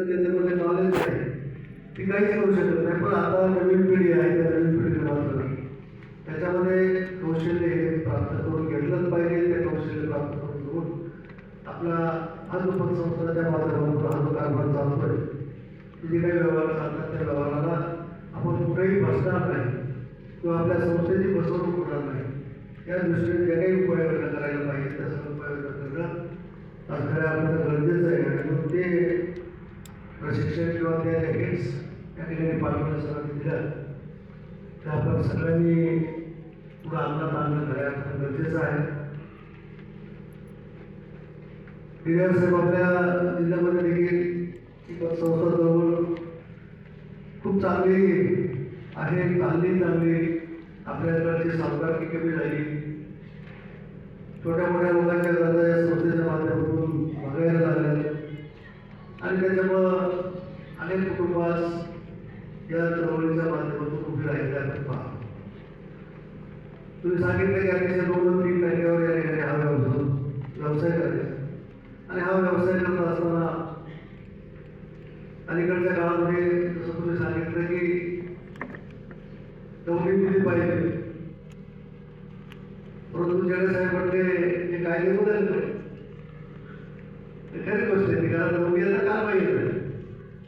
त्याच्यामध्ये नॉलेज आहे ती काहीच करू शकत नाही. पण आता नवीन पिढी आहे, त्या नवीन पिढीला मात्र त्याच्यामध्ये कौशल्य हे प्राप्त करून घेतलंच पाहिजे. ते कौशल्य प्राप्त करून घेऊन आपला हा जो पतसंस्थाच्या माध्यमातून हा जो कारभार चालतोय, जे काही व्यवहार चालतात त्या व्यवहाराला आपण कुठेही फसणार नाही किंवा आपल्या संस्थेची फसवणूक होणार नाही या दृष्टीने जे काही उपाययोजना करायला पाहिजे त्या सर्व उपाययोजना करणं आज खऱ्या अर्थानं गरजेचं आहे. आणि म्हणून ते प्रशिक्षण किंवा त्या जॅकेट्स या ठिकाणी पाठवण्यासाठी दिलं तर आपण सगळ्यांनी पुढं अंमलात आणणं खऱ्या अर्थानं गरजेचं आहे. गिरगाव साहेब आपल्या जिल्ह्यामध्ये देखील ही पतसंस्था जवळ खूप चांगली आहे, चांगली आपल्याकडची सावकारकी कमी झाली. छोट्या मोठ्या मुलांच्या गरजा या संस्थेच्या माध्यमातून बघायला लागल्या आणि त्याच्यामुळं अनेक कुटुंबास या चळवळीच्या माध्यमातून उभी राहिल्या आपण पाहतो. तुम्ही सांगितलं की अतिशय 2-3 टक्क्यावर या ठिकाणी हा व्यवसाय करायचा आणि हा व्यवसाय करत असताना अलीकडच्या काळामध्ये जसं तुम्ही सांगितलं की नोकरी दिली पाहिजे, परंतु जडे साहेब म्हणले हे कायदे बदलले. खरी गोष्ट आहे, कारण नोकरीचा काल माहीत नाही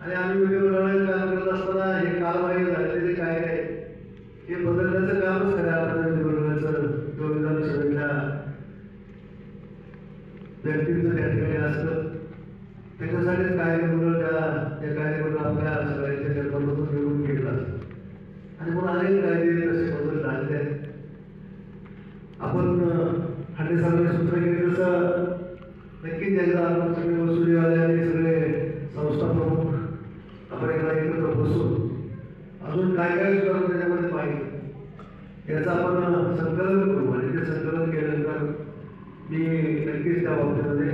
आणि आम्ही वेगवेगळं काम करत असताना हे काल माहीत झाले ते काय काय हे बदलण्याचं कामच खऱ्या अर्थानं निवडण्याचं विधानसभेच्या व्यक्तीचं त्या ठिकाणी असतं. त्याच्यासाठीच कायदेमंडळ त्या कायदेमंडळ आपल्या सगळ्यांच्या निर्माणातून निवडून घेतला आणि म्हणून अनेक कायदे तसे बदल झालेले आहेत. आपण खांडे साहेबांनी सूत्र केले तसं नक्कीच त्याचा आपण सगळे वसुलीवाले आणि सगळे संस्था प्रमुख आपण एकत्र बसून अजून काय काय करून त्याच्यामध्ये पाहिजे याचं आपण संकलन करू आणि ते संकलन केल्यानंतर मी नक्कीच त्या बाबतीमध्ये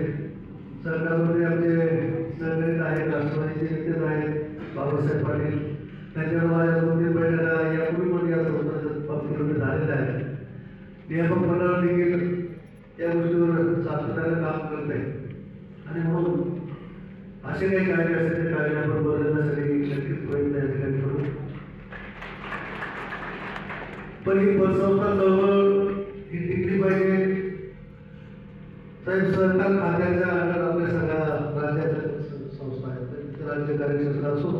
सरकारमध्ये आमचे सहकार्य आहेत, राष्ट्रवादीचे नेतेच आहेत बाबासाहेब पाटील, त्यांच्यावर माझ्या 2-3 बैठका यापूर्वी पण या संस्थेच्या बाबतीमध्ये झालेल्या आहेत. नियामक मंडळ देखील या गोष्टीवर सातत्यानं काम करत आहे आणि म्हणून असे काही कायदे असतील ते कायदे आपण बदलण्यासाठी नक्कीच प्रयत्न या ठिकाणी करू. पण ही पतसंस्था चळवळ ही टिकली पाहिजे. साहेब सरकार खात्याच्या अंडर आपल्या सगळ्या राज्याच्या संस्था आहेत, राज्य कार्यक्षेत्र असो,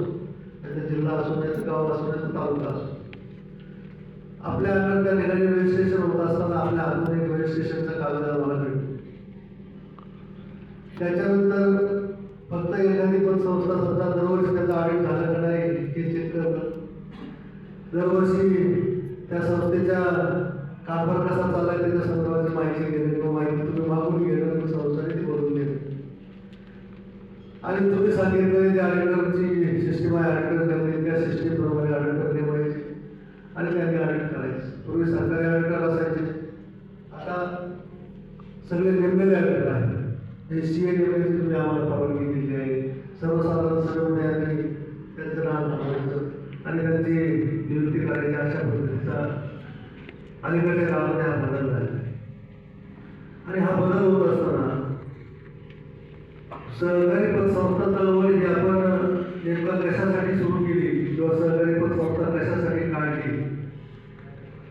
त्याचा जिल्हा असो, त्याचं गाव असो, त्याचा तालुका असो, आपल्या अंडर त्या ठिकाणी रजिस्ट्रेशन होत असताना आपल्या हातून एक रजिस्ट्रेशनचा कागद आम्हाला मिळतो. त्याच्यानंतर फक्त एखादी पतसंस्था सुद्धा दरवर्षी त्याचा ऑडिट झालं का नाही हे चेक करणं, दरवर्षी त्या संस्थेच्या कारभार कसा चाललाय त्याच्या संदर्भाची माहिती घेणे किंवा माहिती तुम्ही मागून घेणं संस्थेने ती बोलून घेणं आणि तुम्ही सांगितलं त्या ऑडिटरची सिस्टीम आहे, ऑडिटर करणे त्या सिस्टीमप्रमाणे ऑडिटर ठेवायचे आणि त्यांनी ऑडिट करायचं. पूर्वी सरकारी ऑडिटर असायचे, आता सगळे नेमलेले ऑडिटर आहेत. SCA नेमण्याची तुम्ही आम्हाला परवानगी दिली आहे. सर्वसाधारण सभेमध्ये त्यांचं नाव ठरवायचं आणि त्यांची नियुक्ती करायची अशा पद्धतीचा अलीकडच्या काळामध्ये हा बदल झाला आहे. आणि हा बदल होत असताना सहकारी पतसंस्था चळवळ ही आपण नेमका कशासाठी सुरू केली किंवा सहकारी पतसंस्था कशासाठी काढली,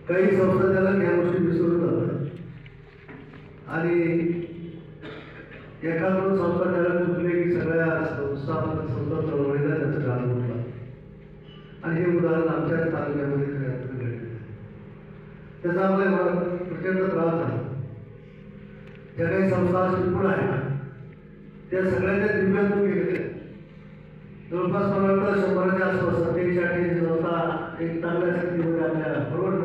काही संस्था त्याला या गोष्टी विसरून जातात आणि एखादं संस्था त्याला चुकले की सगळ्या संस्था चळवळीला त्याचं काम होतात आणि हे उदाहरण आमच्याच तालुक्यामध्ये घडले. त्याचा आपल्याला प्रचंड त्रास झाला. ज्या काही संस्था शिल्पण आहेत त्या सगळ्यांच्या दिव्यांतून गेलेल्या जवळपास मला वाटतं 100च्या आसपास 87 संस्था एक चांगल्या स्थितीमध्ये आपल्या बरोबर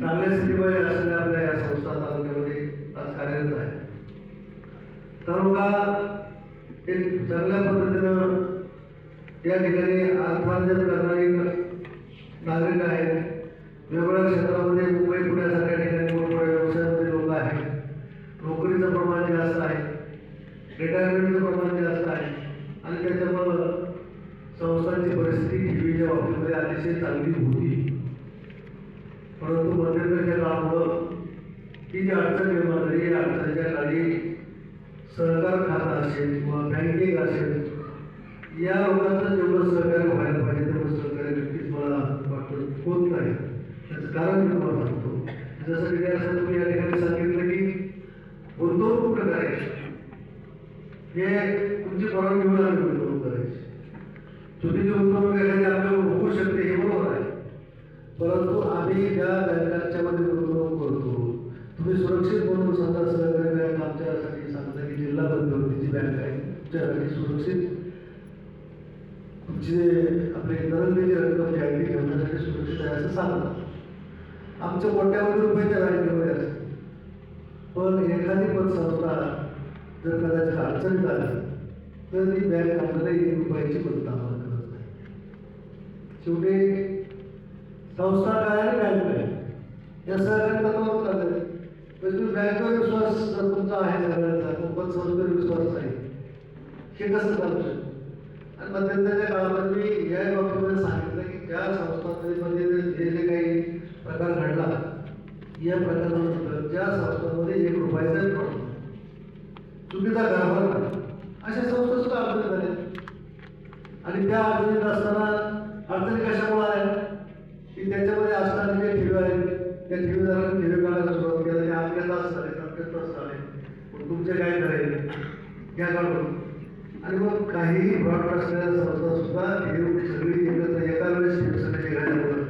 चांगल्या स्थितीमध्ये असलेल्या आपल्या या संस्था तालुक्यामध्ये आज कार्यरत आहे. तालुका एक चांगल्या पद्धतीनं या ठिकाणी अर्थार्जन करणारी नागरिक आहेत. वेगवेगळ्या क्षेत्रामध्ये मुंबई पुण्यासारख्या ठिकाणी मोठमोठ्या व्यवसायामध्ये लोक आहेत. नोकरीचं प्रमाण जास्त आहे, रिटायरमेंटचं प्रमाण जास्त आहे आणि त्याच्यामुळं संस्थांची परिस्थिती ठेवीच्या बाबतीमध्ये अतिशय चांगली होती. परंतु मध्यंतरीच्या काळामुळं ही जी अडचण निर्माण झाली या अडचणीच्या काळी सहकार खातं असेल किंवा बँकिंग असेल या लोकांचं जेवढं सहकार्य व्हायला पाहिजे तेवढं सहकार्य नक्कीच मला वाटतं होत नाही. त्याचं कारण मी तुम्हाला सांगतो. जसं की असं तुम्ही या ठिकाणी सांगितलं की गुंतवणूक कुठं करायची, हे तुमची परवानगी घेऊन आम्ही गुंतवणूक करायची. चुकीची गुंतवणूक एखादी आपल्याला होऊ शकते हे बरोबर आहे, परंतु आम्ही ज्या बँकांच्या मध्ये गुंतवणूक करतो, तुम्ही सुरक्षित म्हणून समजा सहकारी बँक आमच्यासाठी सांगता की जिल्हा मध्यवर्तीची बँक आहे, तुमच्यासाठी सुरक्षित तुमची आपली तरंगलेली रक्कम जी आहे ती ठेवण्यासाठी सुरक्षित आहे असं सांगतात. आमच्या कोट्यावधी रुपयाच्या बँकेमध्ये असते, पण एखादी पतसंस्था जर कदाचित अडचणीत आली तर ती बँक आपल्याला 1 रुपयाची मदत आम्हाला करत नाही. शेवटी संस्था काय आणि बँक काय या सगळ्या तत्वावर चालत. तुम्ही बँकेवर विश्वास जर तुमचा आहे सगळ्यांचा, पतसंस्थेवर विश्वास नाही, हे कसं चालू शकतं? आणि मध्यंतरीच्या काळामध्ये मी या बाबतीमध्ये सांगितलं की ज्या संस्थांमध्ये जे काही प्रकार घडला, या प्रकारानंतर ज्या संस्थांमध्ये 1 रुपयाचाही प्रॉब्लेम चुकीचा कारभार अशा संस्था सुद्धा अडचणीत झाल्या. आणि त्या अडचणीत असताना अडचणी कशामुळे आल्या की त्याच्यामध्ये असणारे जे ठेवी आहेत त्या ठेवीदारांनी ठेवी काढायला सुरुवात केली. ते आपल्या तास झाले, आपल्या तास झाले, पण तुमचे काय करायचे या काढून. आणि मग काहीही ब्रॉडकास्ट असलेल्या संस्था सुद्धा ठेवी सगळी एकत्र एका वेळेस ठेवी सगळे निघाल्यामुळे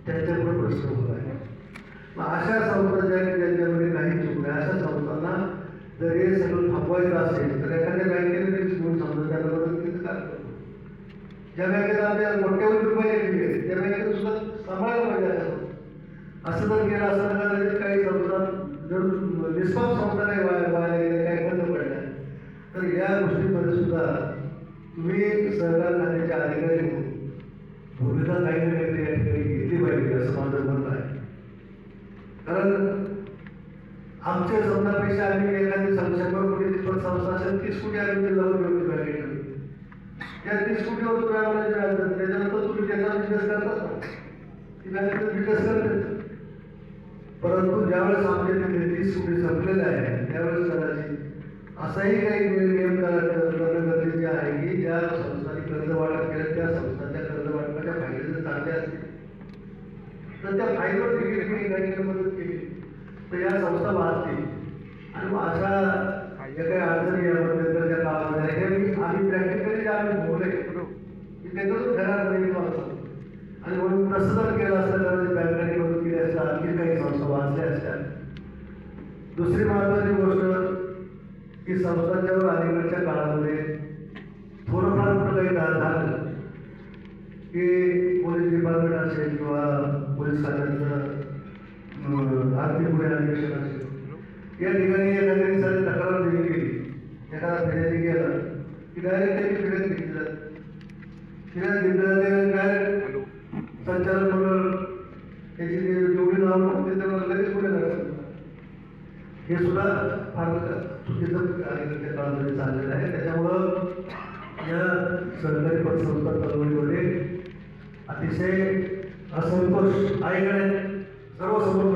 त्यांच्यापुढे प्रश्न होत आहे. मग अशा संस्था ज्या की ज्यांच्यामध्ये काही चुकल्या अशा संस्थांना जर हे सगळं थांबवायचं असेल तर एखाद्या बँकेने ते घेऊन समजा त्याला मदतीचं काय करतो. ज्या बँकेत आपल्या कोट्यावधी रुपये ठेवले त्या बँकेने सुद्धा सांभाळायला पाहिजे. असं जर केलं असं तर काही संस्था जर निष्पाप संस्था नाही व्हायला गेल्या, काही बंद पडल्या, तर या गोष्टींमध्ये सुद्धा तुम्ही सहकार खात्याच्या अधिकारी भूमिका काही ना काहीतरी या ठिकाणी घेतली पाहिजे असं माझं मत आहे. कारण आमच्या समजापेक्षा आम्ही एखादी 100 कोटीची पतसंस्था असेल 30 कोटी आम्ही ते लावून घेऊन बँकेत ठेवली. त्या 30 कोटीवर तुम्ही आम्हाला जे व्याज देता त्याच्यानंतर तुम्ही त्याचा बिझनेस करतात ना, ती बँकेचा बिझनेस करते. परंतु ज्यावेळेस आमचे ते 30 कोटी संपलेले आहे त्यावेळेस कदाचित असाही काही नियम करणं गरजेचे आहे की ज्या संस्थांनी कर्ज वाटप केलं त्या संस्थांच्या कर्ज वाटपाच्या फायदे जर चांगले असतील तर त्या फायद्यावर देखील बँकेने मदत केली तर या संस्था वाचतील. आणि मग अशा ज्या काही अडचणी यामध्ये तर त्या काळामध्ये हे आम्ही प्रॅक्टिकली जे आम्ही बोलले की त्याच्यातून घरात नाही मला. आणि म्हणून तसं जर केलं असतं तर बँकेने मदत केली असतं, आणखी काही संस्था वाचल्या असत्या. दुसरी महत्त्वाची गोष्ट की संस्थांच्यावर अलीकडच्या काळामध्ये थोडंफार कुठं काही झालं की पोलीस डिपार्टमेंट असेल किंवा पोलीस खात्याचं आर्थिक गुन्हे अन्वेषण असेल या ठिकाणी एखाद्याने सारी तक्रार दिली गेली, एखादा फिर्यादी गेला की डायरेक्ट त्यांनी फिर्याद घेतली जाते. फिर्याद घेतली जाते डायरेक्ट संचालक मंडळ त्याची जेवढी नाव होते तेव्हा लगेच गुन्हे दाखल. हे सुद्धा फार चुकीचं अलीकडच्या काळामध्ये चाललेलं आहे. त्याच्यामुळं या सरकारी पतसंस्था चळवळीमध्ये अतिशय असंतोष आईकडे सर्वसमोर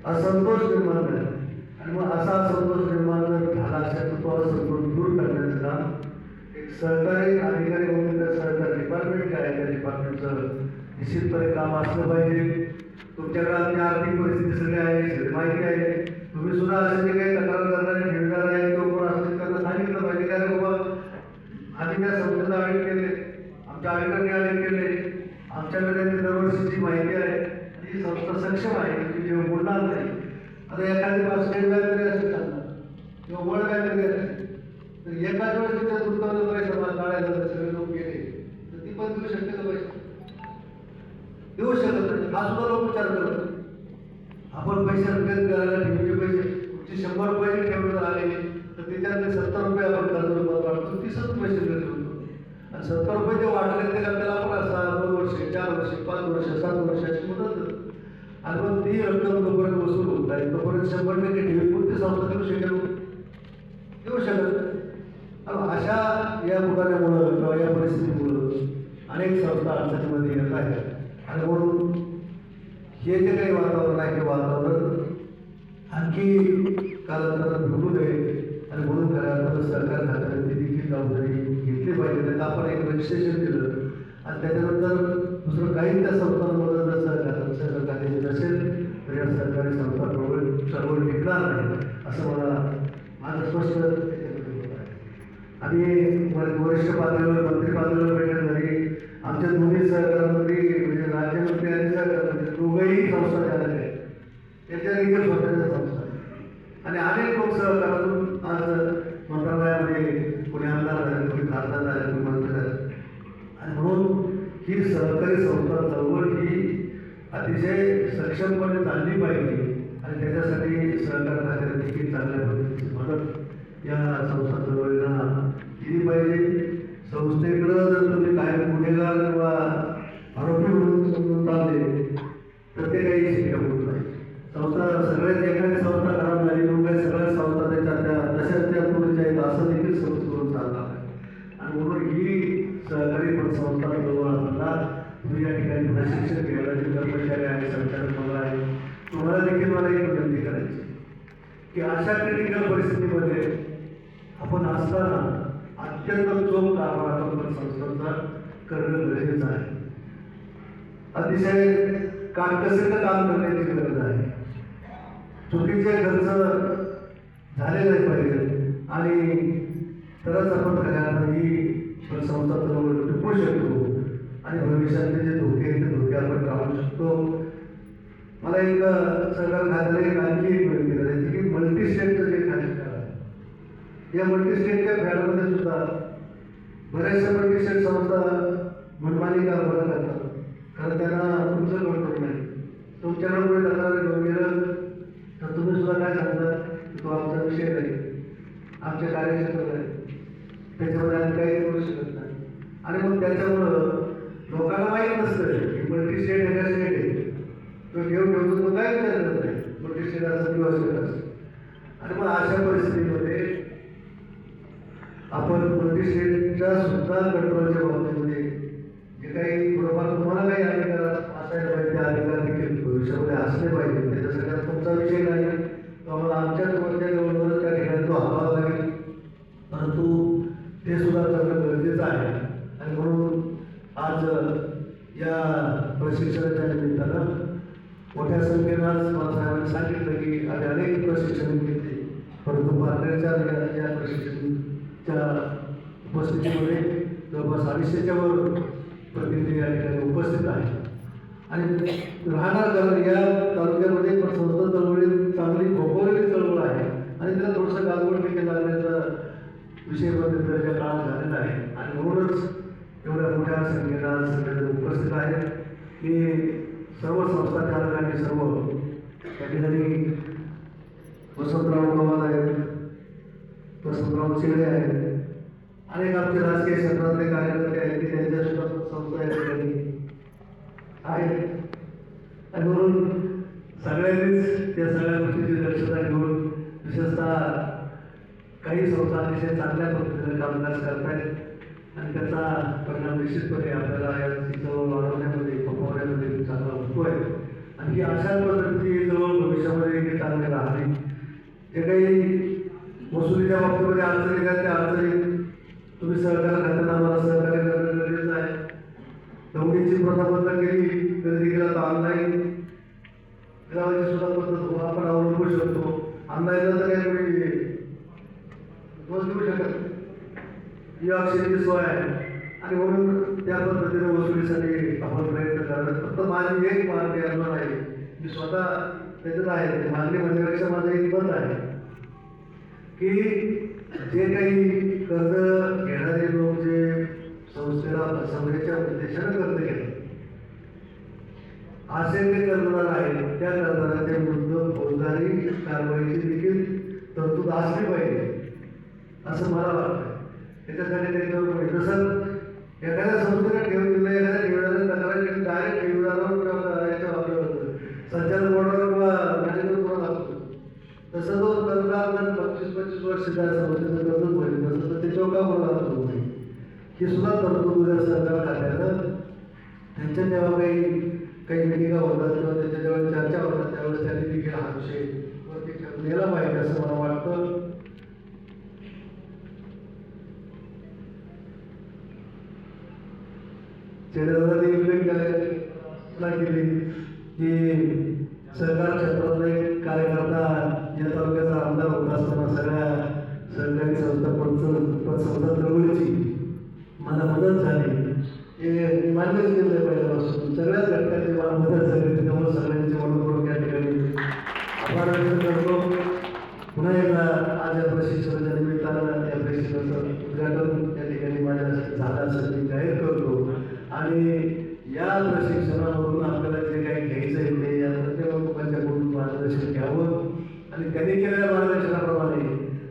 असंतोष निर्माण झाला. आणि मग असा असंतोष निर्माण जर झाला असेल तर तो असंतोष दूर करण्याचं काम एक सहकारी अधिकारी म्हणून त्या सहकारी डिपार्टमेंट काय आहे त्या डिपार्टमेंटचं निश्चितपणे काम असलं पाहिजे. तुमच्याकडे आमची आर्थिक परिस्थिती सगळी आहे, सगळी माहिती आहे. तुम्ही सुद्धा असे जे काही तक्रार करणारे ठेवीदार आहेत तो कोण असेल त्यांना सांगितलं पाहिजे कारण बाबा आम्ही त्या संस्थेला ऑडिट केले, आमच्या ऑडिटरने ऑडिट केले, आमच्याकडे दरवर्षीची माहिती आहे, ही संस्था सक्षम आहे, तुम्ही जेव्हा बोलणार नाही. आता एखादी स्टेट बँक जरी असेल चालणार किंवा वर्ल्ड बँक जरी असेल तर एकाच वेळेस तिच्या गुंतवणूक पैसे मला काढायला जर सगळे लोक गेले तर ती पण देऊ शकते का पैसे? देऊ शकत नाही. हा सुद्धा लोक विचार करत आपण पैसे रद्द करायला ठेवले पैसे तुमचे 100 रुपये ठेवले आले तर त्याच्यातले 70 रुपये आपण कर्ज रूपात वाटतो, 30च पैसे ठेवतो. आणि 70 रुपये जे वाटले ते आपल्याला आपण 2 वर्ष 4 वर्ष 5 वर्ष 7 वर्षाची मुदत देतो. आणि मग ती रक्कम तोपर्यंत वसूल होत नाही, तोपर्यंत 100% ठेवी कोणती संस्था देऊ शकेल? देऊ शकत. अशा या मुद्द्यामुळं किंवा या परिस्थितीमुळं अनेक संस्था अडचणीमध्ये येत आहेत. आणि म्हणून हे जे काही वातावरण आहे हे वातावरण आणखी कालांतरात घडू नये. आणि म्हणून खऱ्या अर्थानं सरकार खात्याने देखील जबाबदारी घेतली पाहिजे. त्यात आपण एक रजिस्ट्रेशन केलं आणि त्याच्यानंतर दुसरं काही त्या संस्थांमध्ये जर सहकार खात्याची नसेल तर या सरकारी संस्था सर्व टिकणार नाही असं माझं स्पष्ट त्याच्यामध्ये होत आहे. आणि वरिष्ठ पातळीवर मंत्री पातळीवर बैठक झाली. आमच्या दोन्ही सहकार मंत्री म्हणजे राज्यमंत्री आणि सहकार मंत्री दोघंही संस्था झालेल्या आहेत. त्याच्या देखील स्वतःच्या संस्था आणि अनेक लोक सहकारातून आज मंत्रालयामध्ये कोणी आमदार झाले, कोणी खासदार झाले, कोणी मंत्री झाले. आणि म्हणून ही सहकारी संस्था चळवळ ही अतिशय सक्षमपणे चालली पाहिजे आणि त्याच्यासाठी सहकार खात्याला देखील चांगल्या पद्धतीची मदत या संस्था चळवळीला दिली पाहिजे. संस्थेकडं जर तुम्ही काय गुन्हेगार किंवा आरोपी म्हणून समजून चालले तर ते काही शक्य होत नाही. संस्था सगळ्यात एखादी संस्था खराब झाली म्हणजे सगळ्या संस्था त्याच्या तशाच त्या पुढच्या आहेत असं देखील समजून चालणार आहे. आणि म्हणून ही सहकारी संस्था चळवळाला तुम्ही या ठिकाणी प्रशिक्षण घ्यायला जे कर्मचारी आहे, संचालक मंडळ आहे, तुम्हाला देखील मला एक विनंती करायची की अशा क्रिटिकल परिस्थितीमध्ये आपण असताना अत्यंत चोख कारभार आपण संस्थांचा करणं गरजेचं आहे. अतिशय काटकसरीनं काम करण्याची गरज आहे. चुकीचे खर्च झाले नाही पाहिजे आणि तरच आपण खऱ्या ही संस्था टिकवू शकतो आणि भविष्यातले जे धोके आहेत ते धोके आपण टाळू शकतो. मला एक सहकार खात्याला एक आणखी एक विनंती करायची की मल्टी स्टेटचं जे खातं आहे या मल्टी स्टेटच्या फॅडमध्ये सुद्धा बऱ्याचशा मल्टी स्टेट संस्था मनमानी कारभार करतात. कारण त्यांना तुमचं कंट्रोल नाही. तुमच्याकडे कोणी तक्रार घेऊन गेलं तर तुम्ही सुद्धा काय सांगता की तो आमचा विषय नाही, आमच्या कार्यक्षेत्रात आहे, त्याच्यामध्ये आम्ही काही करू शकत नाही. आणि मग त्याच्यामुळं लोकांना माहीत नसतं की मल्टी स्टेट एका स्टेट आहे, तो ठेवतो तो काय विचार करत नाही मल्टी स्टेट असं किंवा स्टेट असं. आणि मग अशा परिस्थितीमध्ये आपण मल्टी स्टेटच्या सुद्धा कंट्रोलच्या बाबतीमध्ये जे काही थोडंफार तुम्हाला काही अधिकार असायला पाहिजे ते अधिकार देखील भविष्यामध्ये असले पाहिजे. त्याच्यासाठी तुमचा विषय नाही आम्हाला आमच्याच वरच्या लेवलवर त्या ठिकाणी तो हवा लागेल, परंतु ते सुद्धा करणं गरजेचं आहे. आणि म्हणून आज या प्रशिक्षणाच्या निमित्तानं मोठ्या संख्येनं आज साहेबांनी सांगितलं की आम्ही अनेक प्रशिक्षण घेतले, परंतु पार्टनरच्या या प्रशिक्षणाच्या उपस्थितीमध्ये जवळपास 250च्या वर प्रतिनिधी या ठिकाणी उपस्थित आहे. आणि राहणार या तालुक्यामध्ये पण संस्था चळवळी चांगली भोगवलेली चळवळ आहे आणि त्याला थोडंसं गालबोट देखील लागण्याचा विषय दर्जा काळ झालेला आहे. आणि म्हणूनच एवढ्या मोठ्या संख्येनं सगळे उपस्थित आहेत की सर्व संस्था चालक आणि सर्व त्या ठिकाणी वसंतराव पवार आहेत, वसंतराव चिळे आहेत, अनेक आमचे राजकीय क्षेत्रातले कार्यकर्ते आहेत की त्यांच्या सुद्धा संस्था या ठिकाणी आहेत. आणि म्हणून सगळ्यांनीच त्या सगळ्या गोष्टीची दक्षता घेऊन विशेषतः काही संस्था अतिशय चांगल्या पद्धतीने कामकाज करतायत आणि त्याचा परिणाम निश्चितपणे आपल्याला या जवळ वाढवण्यामध्ये पकवण्यामध्ये चांगला होतोय. आणि ही अशा पद्धतीची जवळ भविष्यामध्ये चांगले राहणे जे काही वसुलीच्या बाबतीमध्ये अडचणी आहेत त्या अडचणी तुम्ही सहकार खात्याला आम्हाला सहकार्य करणं गरजेचं आहे. दौडीची प्रथा बंद केली तरी देखील आता ऑनलाईन ग्रामाची सुद्धा पद्धत आपण अवलंबू शकतो. ऑनलाईनला तर काही कोणी रोज देऊ शकत ही ऑप्शनची सोय आहे. आणि म्हणून त्या पद्धतीने वसुलीसाठी आपण प्रयत्न करायला फक्त माझी एक मागणी असणार आहे, मी स्वतः त्याच्यात आहे. मागणी म्हणण्यापेक्षा माझं एक मत आहे की जे काही कर्ज घेणारे लोक जे संस्थेला फसवण्याच्या उद्देशानं कर्ज घेतात असे जे कर्जदार आहेत त्या कर्जदाराच्या विरुद्ध फौजदारी कारवाईची देखील तरतूद असली पाहिजे असं मला वाटतं. त्याच्यासाठी त्याच्यावर जसं एखाद्या संस्थेला ठेवून दिलं, एखाद्या ठेवीदाराने तक्रार केली डायरेक्ट ठेवीदारावर याच्या वापर होतं, संचालक बोर्डावर किंवा मॅनेजर लागतो, तसं जो कर्जदार जर 25-25 वर्ष त्या संस्थेचं कर्ज भरले तसं तर त्याच्यावर का बोलला जातो नाही ही सुद्धा तरतूद उद्या सरकार खात्यानं त्यांच्या जेव्हा काही मिटिंगा होतात किंवा त्याच्या जेव्हा चर्चा होतात त्यावेळेस त्यांनी देखील हा विषय वरती नेला पाहिजे असं मला वाटतं. चेडवरांनी उल्लेख केली की सहकार क्षेत्रातला एक कार्यकर्ता या तालुक्याचा आमदार होत असताना सगळ्या सरकारी संस्था पतसंस्था चळवळीची मला मदत झाली. हे मान्यच केलं पहिल्यापासून सगळ्याच घटकांची मला मदत झाली. त्यामुळे सगळ्यांचे मनपूर्वक या ठिकाणी आभार व्यक्त करतो. पुन्हा एकदा आज या प्रशिक्षणाच्या निमित्तानं या प्रशिक्षणाचं उद्घाटन या ठिकाणी माझ्या झालं असं मी जाहीर करतो. आणि या प्रशिक्षणावरून आपल्याला जे काही घ्यायचं आहे ते या प्रत्येक लोकांच्याकडून मार्गदर्शन घ्यावं आणि त्यांनी केलेल्या मार्गदर्शनाप्रमाणे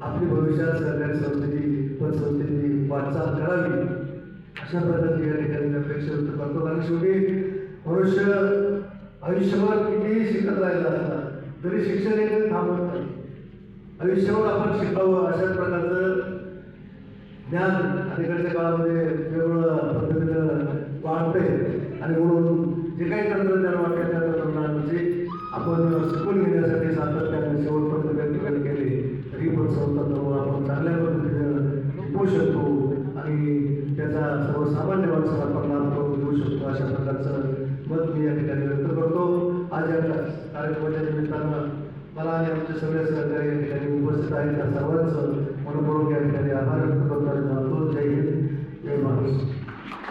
आपली भविष्यात सहकारी संस्थेची पतसंस्थेची वाटचाल करावी अशा प्रकारची या ठिकाणी अपेक्षा व्यक्त करतो. आणि शेवटी मनुष्य आयुष्यभर कितीही शिकत राहिला असला तरी शिक्षण हे थांबत नाही. आयुष्यभर आपण शिकावं अशा प्रकारचं ज्ञान अलीकडच्या काळामध्ये वेगवेगळ्या पद्धतीनं वाढतंय. आणि म्हणून जे काही तंत्रज्ञान वाटतं त्या तंत्रज्ञानाची आपण शिकून घेण्यासाठी सातत्याने शेवटपर्यंत प्रयत्न केले तरी पण संस्था आपण चांगल्या पद्धतीनं शिकवू शकतो आणि त्याचा सर्वसामान्य माणसाला आपण लाभ देऊ शकतो अशा प्रकारचं मत मी या ठिकाणी व्यक्त करतो. आज या कार्यक्रमाच्या निमित्तानं मला आणि आमचे सगळे सहकारी या ठिकाणी उपस्थित आहेत त्या सर्वांचं मनपूर्वक या ठिकाणी आभार व्यक्त करतो आणि जय हिंद जय महाराष्ट्र.